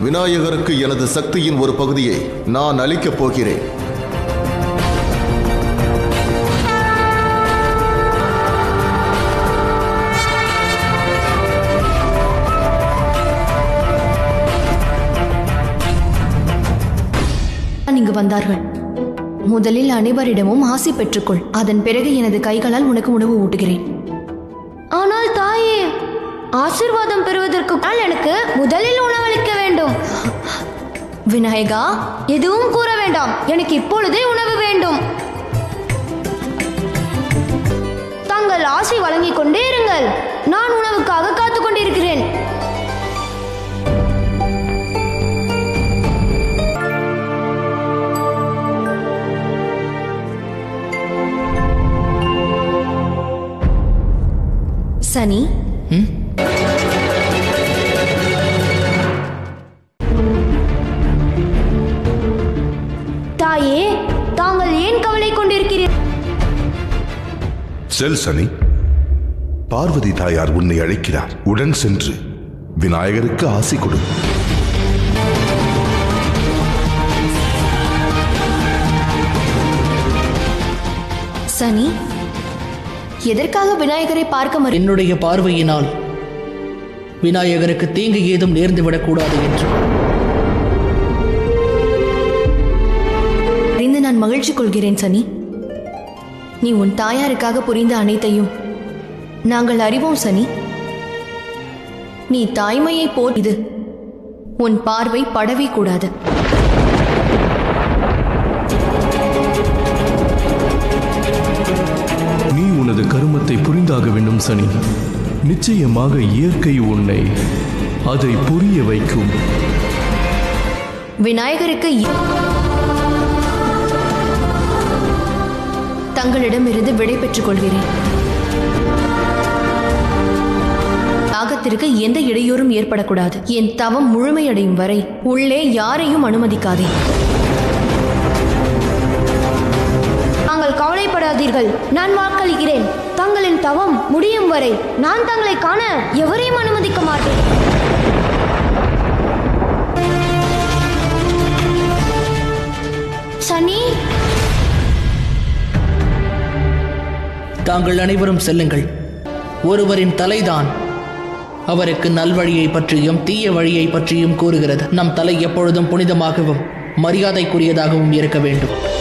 விநாயகருக்கு எனது சக்தியின் ஒரு பகுதியை நான் அளிக்கப் போகிறேன். இங்கு வந்தார்கள். முதலில் அனைவரிடமும் ஆசி பெற்றுக்கொள். அதன் பிறகு எனது கைகளால் உனக்கு உணவு ஊட்டுகிறேன். ஆனால் தாயே, ஆசீர்வாதம் பெறுவதற்கு எனக்கு முதலில் உணவளிக்க வேண்டும். விநாயகா, எதுவும் கூற வேண்டாம். எனக்கு இப்பொழுதே உணவு வேண்டும். தாங்கள் ஆசை வழங்கிக் கொண்டே இருங்கள். நான் உணவுக்காக காத்துக் கொண்டிருக்கிறேன். சனி, தாயே, தாங்கள் ஏன் கவலை கொண்டிருக்கிறீர்கள்? செல் சனி, பார்வதி தாயார் உன்னை அழைக்கிறார். உடன் சென்று விநாயகருக்கு ஆசி கொடு. சனி, எதற்காக விநாயகரை பார்க்க என்னுடைய பார்வையினால் விநாயகருக்கு தீங்கு ஏதும் நேர்ந்துவிடக்கூடாது என்று அறிந்து நான் மகிழ்ச்சி கொள்கிறேன். சனி, நீ உன் தாயாருக்காக புரிந்த அனைத்தையும் நாங்கள் அறிவோம். சனி, நீ தாய்மையை போல் இது உன் பார்வை படவே கூடாது. நீ உனது கருமத்தை புரிந்தாக வேண்டும் சனி. நிச்சயமாக இயற்கை உன்னை அதை புரிய வைக்கும். விநாயகருக்கு தங்களிடமிருந்து விடை பெற்றுக் கொள்கிறேன். யாகத்திற்கு எந்த இடையூறும் ஏற்படக்கூடாது. என் தவம் முழுமையடையும் வரை உள்ளே யாரையும் அனுமதிக்காதே. தாங்கள் கவலைப்படாதீர்கள். நான் வாக்களிக்கிறேன். தங்களின் தவம் முடியும் வரை நான் தங்களை காண எவரையும் அனுமதிக்க மாட்டேன். சனி, தாங்கள் அனைவரும் செல்லுங்கள். ஒருவரின் தலைதான் அவருக்கு நல்வழியை பற்றியும் தீய வழியை பற்றியும் கூறுகிறது. நம் தலை எப்பொழுதும் புனிதமாகவும் மரியாதைக்குரியதாகவும் இருக்க வேண்டும்.